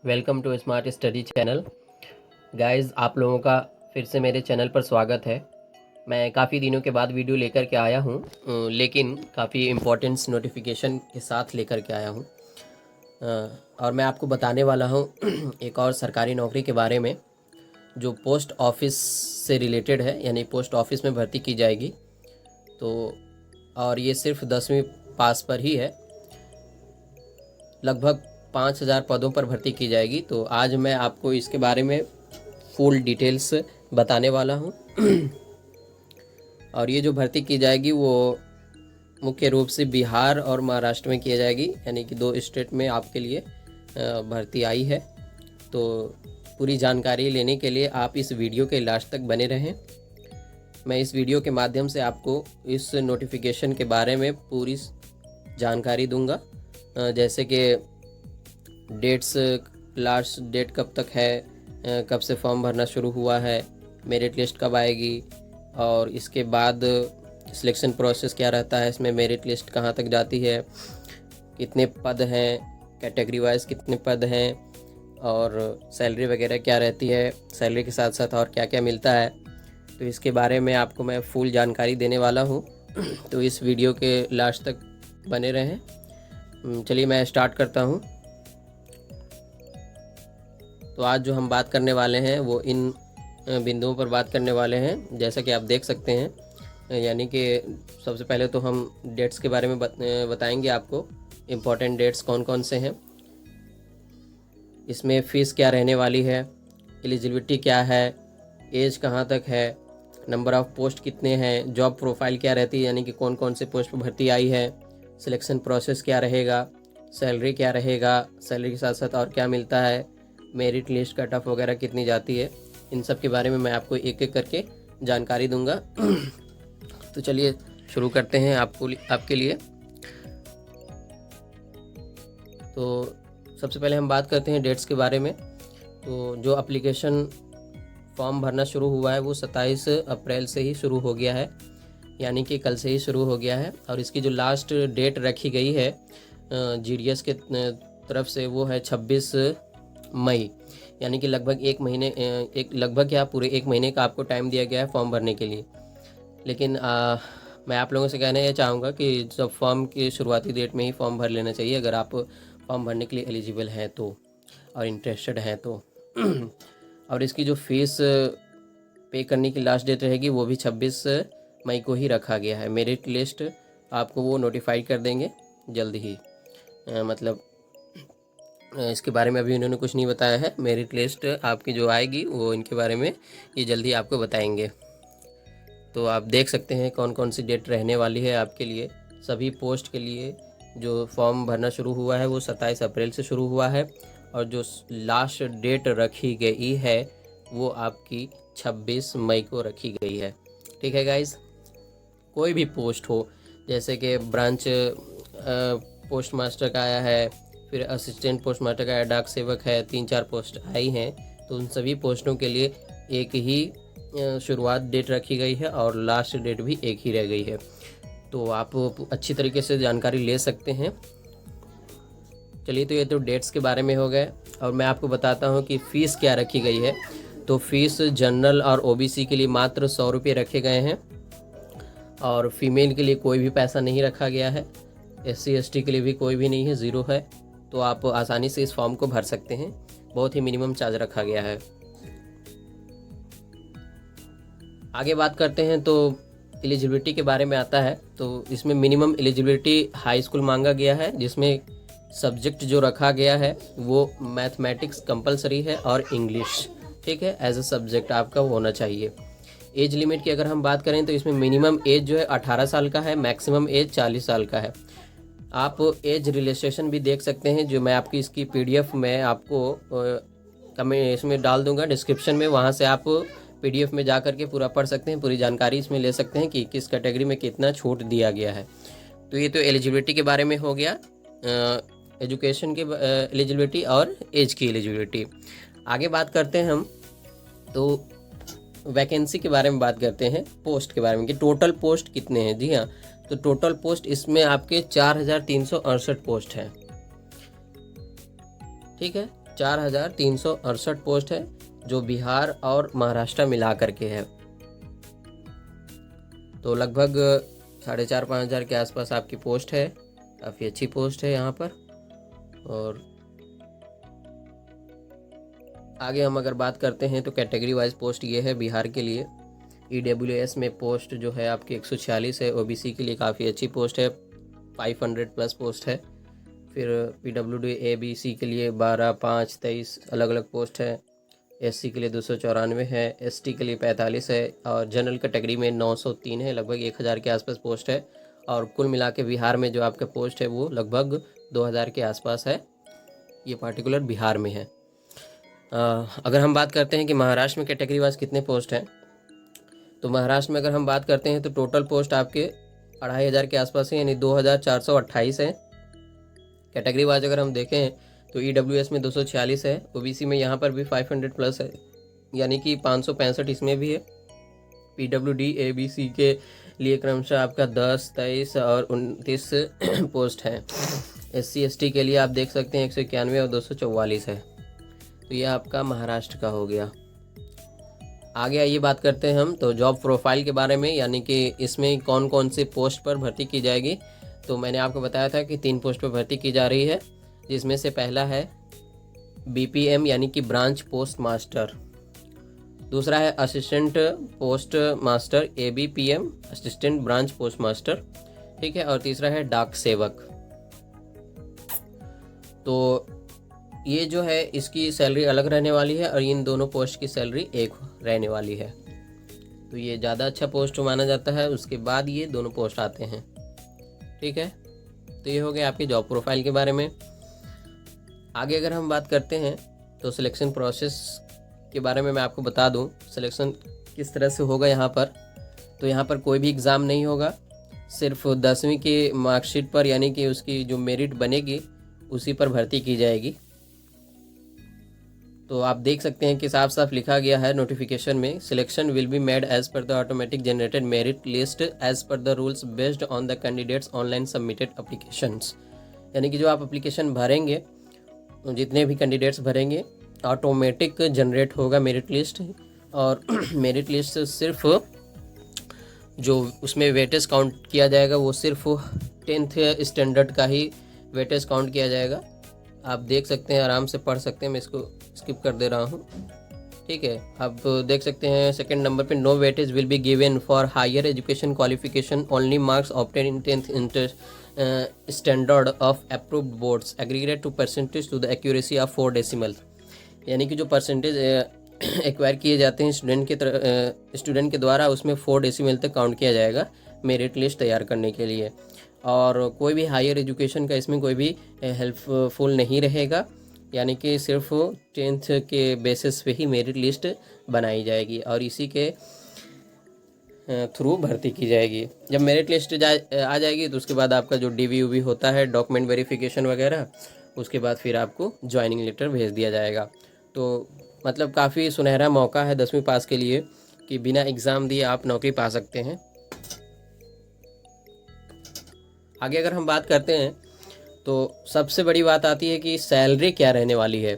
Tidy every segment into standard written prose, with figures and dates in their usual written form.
Welcome to smart study channel. Guys, आप लोगों का फिर से मेरे चैनल पर स्वागत है। मैं काफ़ी दिनों के बाद वीडियो लेकर के आया हूँ, लेकिन काफ़ी इम्पोर्टेंट्स नोटिफिकेशन के साथ लेकर के आया हूँ। और मैं आपको बताने वाला हूँ एक और सरकारी नौकरी के बारे में जो पोस्ट ऑफिस से रिलेटेड है, यानी पोस्ट ऑफिस में भर्ती की जाएगी। तो और ये सिर्फ 10वीं पास पर ही है। लगभग 5,000 पदों पर भर्ती की जाएगी। तो आज मैं आपको इसके बारे में फुल डिटेल्स बताने वाला हूँ। और ये जो भर्ती की जाएगी वो मुख्य रूप से बिहार और महाराष्ट्र में की जाएगी, यानी कि 2 स्टेट में आपके लिए भर्ती आई है। तो पूरी जानकारी लेने के लिए आप इस वीडियो के लास्ट तक बने रहें। मैं इस वीडियो के माध्यम से आपको इस नोटिफिकेशन के बारे में पूरी जानकारी दूंगा, जैसे कि डेट्स, लास्ट डेट कब तक है, कब से फॉर्म भरना शुरू हुआ है, मेरिट लिस्ट कब आएगी, और इसके बाद सिलेक्शन प्रोसेस क्या रहता है, इसमें मेरिट लिस्ट कहाँ तक जाती है, कितने पद हैं, कैटेगरी वाइज कितने पद हैं, और सैलरी वगैरह क्या रहती है, सैलरी के साथ साथ और क्या क्या मिलता है। तो इसके बारे में आपको मैं फुल जानकारी देने वाला हूँ। तो इस वीडियो के लास्ट तक बने रहें। चलिए मैं स्टार्ट करता हूँ। तो आज जो हम बात करने वाले हैं वो इन बिंदुओं पर बात करने वाले हैं, जैसा कि आप देख सकते हैं। यानी कि सबसे पहले तो हम डेट्स के बारे में बताएंगे आपको। इम्पोर्टेंट डेट्स कौन कौन से हैं, इसमें फ़ीस क्या रहने वाली है, एलिजिबिलिटी क्या है, एज कहाँ तक है, नंबर ऑफ़ पोस्ट कितने हैं, जॉब प्रोफाइल क्या रहती है, यानी कि कौन कौन से पोस्ट पर भर्ती आई है, सिलेक्शन प्रोसेस क्या रहेगा, सैलरी क्या रहेगा, सैलरी के साथ साथ और क्या मिलता है, मेरिट लिस्ट कट ऑफ वगैरह कितनी जाती है, इन सब के बारे में मैं आपको एक एक करके जानकारी दूंगा। तो चलिए शुरू करते हैं आपके लिए। तो सबसे पहले हम बात करते हैं डेट्स के बारे में। तो जो एप्लीकेशन फॉर्म भरना शुरू हुआ है वो 27 अप्रैल से ही शुरू हो गया है, यानी कि कल से ही शुरू हो गया है। और इसकी जो लास्ट डेट रखी गई है GDS के तरफ से वो है 26 मई, यानी कि लगभग पूरे 1 महीने का आपको टाइम दिया गया है फॉर्म भरने के लिए। लेकिन मैं आप लोगों से कहना ये चाहूँगा कि जब फॉर्म की शुरुआती डेट में ही फॉर्म भर लेना चाहिए, अगर आप फॉर्म भरने के लिए एलिजिबल हैं तो और इंटरेस्टेड हैं तो। और इसकी जो फीस पे करने की लास्ट डेट रहेगी वो भी 26 मई को ही रखा गया है। मेरिट लिस्ट आपको वो नोटिफाई कर देंगे जल्द ही। मतलब इसके बारे में अभी उन्होंने कुछ नहीं बताया है। मेरिट लिस्ट आपकी जो आएगी वो इनके बारे में ये जल्दी आपको बताएंगे। तो आप देख सकते हैं कौन कौन सी डेट रहने वाली है आपके लिए। सभी पोस्ट के लिए जो फॉर्म भरना शुरू हुआ है वो 27 अप्रैल से शुरू हुआ है, और जो लास्ट डेट रखी गई है वो आपकी 26 मई को रखी गई है। ठीक है गाइस, कोई भी पोस्ट हो, जैसे कि ब्रांच पोस्ट मास्टर का आया है, फिर असिस्टेंट पोस्ट मास्टर का डाक सेवक है, 3-4 पोस्ट आई हैं, तो उन सभी पोस्टों के लिए एक ही शुरुआत डेट रखी गई है और लास्ट डेट भी एक ही रह गई है। तो आप अच्छी तरीके से जानकारी ले सकते हैं। चलिए, तो ये तो डेट्स के बारे में हो गए, और मैं आपको बताता हूँ कि फ़ीस क्या रखी गई है। तो फीस जनरल और OBC के लिए मात्र 100 रुपये रखे गए हैं, और फीमेल के लिए कोई भी पैसा नहीं रखा गया है। SC ST के लिए भी कोई भी नहीं है, 0 है। तो आप आसानी से इस फॉर्म को भर सकते हैं। बहुत ही मिनिमम चार्ज रखा गया है। आगे बात करते हैं तो एलिजिबिलिटी के बारे में आता है। तो इसमें मिनिमम एलिजिबिलिटी हाई स्कूल मांगा गया है, जिसमें सब्जेक्ट जो रखा गया है वो मैथमेटिक्स कंपलसरी है और इंग्लिश, ठीक है, एज अ सब्जेक्ट आपका होना चाहिए। एज लिमिट की अगर हम बात करें तो इसमें मिनिमम एज जो है 18 साल का है, मैक्सिमम एज 40 साल का है। आप एज रिलैक्सेशन भी देख सकते हैं, जो मैं आपकी इसकी PDF में आपको इसमें डाल दूंगा डिस्क्रिप्शन में, वहाँ से आप PDF में जा करके पूरा पढ़ सकते हैं, पूरी जानकारी इसमें ले सकते हैं कि किस कैटेगरी में कितना छूट दिया गया है। तो ये तो एलिजिबिलिटी के बारे में हो गया, एजुकेशन के एलिजिबिलिटी और एज की एलिजिबिलिटी। आगे बात करते हैं हम तो वैकेंसी के बारे में बात करते हैं, पोस्ट के बारे में कि टोटल पोस्ट कितने हैं। जी हाँ, तो टोटल पोस्ट इसमें आपके 4,368 पोस्ट हैं। ठीक है, 4,368 पोस्ट है जो बिहार और महाराष्ट्र मिला करके है। तो लगभग 4,500-5,000 हज़ार के आसपास आपकी पोस्ट है। काफ़ी अच्छी पोस्ट है यहाँ पर। और आगे हम अगर बात करते हैं तो कैटेगरी वाइज पोस्ट ये है बिहार के लिए। EWS में पोस्ट जो है आपकी 146 है। OBC के लिए काफ़ी अच्छी पोस्ट है, 500 प्लस पोस्ट है। फिर PWD ABC के लिए 12, 5, 23 अलग अलग पोस्ट है। SC के लिए 294 है, ST के लिए 45 है और जनरल कैटेगरी में 903 है। लगभग 1,000 के आसपास पोस्ट है। और कुल मिला के बिहार में जो आपका पोस्ट है वो लगभग 2,000 के आसपास है। ये पार्टिकुलर बिहार में है। अगर हम बात करते हैं कि महाराष्ट्र में कैटेगरी वाइज कितने पोस्ट हैं, तो महाराष्ट्र में अगर हम बात करते हैं तो टोटल पोस्ट आपके 2,500 के आसपास है, यानी 2,428 है। कैटेगरी वाइज अगर हम देखें तो EWS में 246 है। OBC में यहाँ पर भी 500 प्लस है, यानी कि 565 इसमें भी है। PWD ABC के लिए क्रमशः आपका 10, 23 और 29 पोस्ट है। SC ST के लिए आप देख सकते हैं 191 और 244 है। तो ये आपका महाराष्ट्र का हो गया। आगे आइए बात करते हैं हम तो जॉब प्रोफाइल के बारे में, यानी कि इसमें कौन कौन से पोस्ट पर भर्ती की जाएगी। तो मैंने आपको बताया था कि 3 पोस्ट पर भर्ती की जा रही है, जिसमें से पहला है BPM यानी कि ब्रांच पोस्ट मास्टर। दूसरा है assistant post master ABPM, assistant branch post master, ठीक है। और तीसरा है डाक सेवक। तो ये जो है इसकी सैलरी अलग रहने वाली है और इन दोनों पोस्ट की सैलरी एक रहने वाली है। तो ये ज़्यादा अच्छा पोस्ट माना जाता है, उसके बाद ये दोनों पोस्ट आते हैं, ठीक है। तो ये हो गया आपकी जॉब प्रोफाइल के बारे में। आगे अगर हम बात करते हैं तो सिलेक्शन प्रोसेस के बारे में मैं आपको बता दूं, सिलेक्शन किस तरह से होगा यहाँ पर। तो यहाँ पर कोई भी एग्ज़ाम नहीं होगा, सिर्फ 10वीं की मार्कशीट पर यानी कि उसकी जो मेरिट बनेगी उसी पर भर्ती की जाएगी। तो आप देख सकते हैं कि साफ साफ लिखा गया है नोटिफिकेशन में, selection will be made as per the automatic generated merit list as per the rules based on the candidates online submitted applications. यानी कि जो आप एप्लीकेशन भरेंगे, जितने भी कैंडिडेट्स भरेंगे, ऑटोमेटिक जनरेट होगा मेरिट लिस्ट। और मेरिट लिस्ट सिर्फ जो उसमें वेटेज काउंट किया जाएगा वो सिर्फ 10th स्टैंडर्ड का ही वेटेज काउंट किया जाएगा। आप देख सकते हैं, आराम से पढ़ सकते हैं, मैं इसको स्किप कर दे रहा हूँ, ठीक है। आप देख सकते हैं सेकंड नंबर पे, no weightage will be given for higher education qualification, only marks obtain in 10th standard of approved boards aggregate to percentage to the accuracy of 4 decimal. यानी कि जो परसेंटेज एक्वायर किए जाते हैं स्टूडेंट के द्वारा, उसमें 4 डेसिमल तक काउंट किया जाएगा मेरिट लिस्ट तैयार करने के लिए। और कोई भी हायर एजुकेशन का इसमें कोई भी हेल्पफुल नहीं रहेगा, यानी कि सिर्फ 10th के बेसिस पे ही मेरिट लिस्ट बनाई जाएगी और इसी के थ्रू भर्ती की जाएगी। जब मेरिट लिस्ट आ जाएगी तो उसके बाद आपका जो DVUV होता है, डॉक्यूमेंट वेरिफिकेशन वगैरह, उसके बाद फिर आपको ज्वाइनिंग लेटर भेज दिया जाएगा। तो मतलब काफ़ी सुनहरा मौका है 10वीं पास के लिए कि बिना एग्ज़ाम दिए आप नौकरी पा सकते हैं। आगे अगर हम बात करते हैं तो सबसे बड़ी बात आती है कि सैलरी क्या रहने वाली है।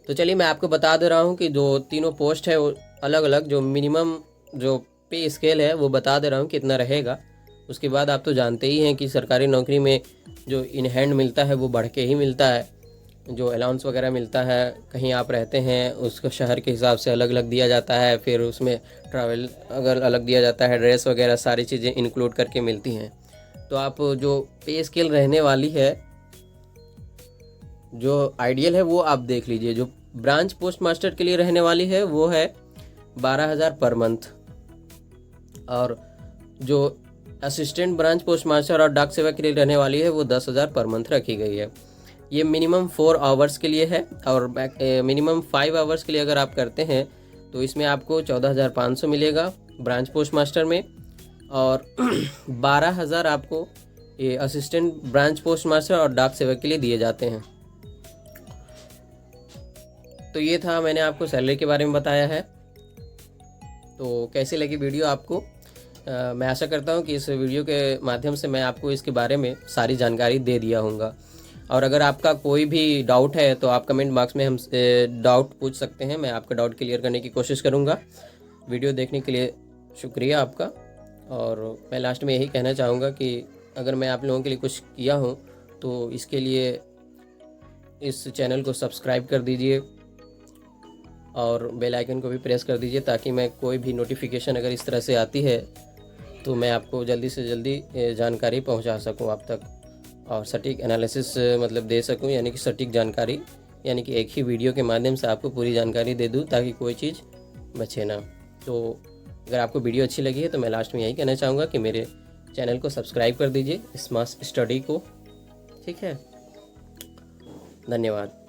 तो चलिए मैं आपको बता दे रहा हूँ कि जो तीनों पोस्ट है वो अलग अलग जो मिनिमम जो पे स्केल है वो बता दे रहा हूँ कितना रहेगा। उसके बाद आप तो जानते ही हैं कि सरकारी नौकरी में जो इन हैंड मिलता है वो बढ़ के ही मिलता है। जो अलाउंस वगैरह मिलता है, कहीं आप रहते हैं उसको शहर के हिसाब से अलग अलग दिया जाता है, फिर उसमें ट्रैवल अगर अलग दिया जाता है, ड्रेस वगैरह सारी चीज़ें इंक्लूड करके मिलती हैं। तो आप जो पे स्केल रहने वाली है, जो आइडियल है वो आप देख लीजिए। जो ब्रांच पोस्ट मास्टर के लिए रहने वाली है वो है 12,000 पर मंथ, और जो असिस्टेंट ब्रांच पोस्ट मास्टर और डाक सेवक के लिए रहने वाली है वो 10,000 पर मंथ रखी गई है। ये मिनिमम 4 आवर्स के लिए है और मिनिमम 5 आवर्स के लिए अगर आप करते हैं तो इसमें आपको 14,500 मिलेगा ब्रांच पोस्ट मास्टर में, और 12,000 आपको ये असिस्टेंट ब्रांच पोस्ट मास्टर और डाक सेवक के लिए दिए जाते हैं। तो ये था, मैंने आपको सैलरी के बारे में बताया है। तो कैसी लगी वीडियो आपको? मैं आशा करता हूँ कि इस वीडियो के माध्यम से मैं आपको इसके बारे में सारी जानकारी दे दिया होऊंगा। और अगर आपका कोई भी डाउट है तो आप कमेंट बॉक्स में हमसे डाउट पूछ सकते हैं, मैं आपका डाउट क्लियर करने की कोशिश करूँगा। वीडियो देखने के लिए शुक्रिया आपका। और मैं लास्ट में यही कहना चाहूँगा कि अगर मैं आप लोगों के लिए कुछ किया हूँ तो इसके लिए इस चैनल को सब्सक्राइब कर दीजिए और बेल आइकन को भी प्रेस कर दीजिए, ताकि मैं कोई भी नोटिफिकेशन अगर इस तरह से आती है तो मैं आपको जल्दी से जल्दी जानकारी पहुंचा सकूं आप तक, और सटीक एनालिसिस मतलब दे सकूं, यानी कि सटीक जानकारी, यानी कि एक ही वीडियो के माध्यम से आपको पूरी जानकारी दे दूं ताकि कोई चीज़ बचे ना। तो अगर आपको वीडियो अच्छी लगी है तो मैं लास्ट में यही कहना चाहूँगा कि मेरे चैनल को सब्सक्राइब कर दीजिए, स्मार्ट स्टडी को। ठीक है, धन्यवाद।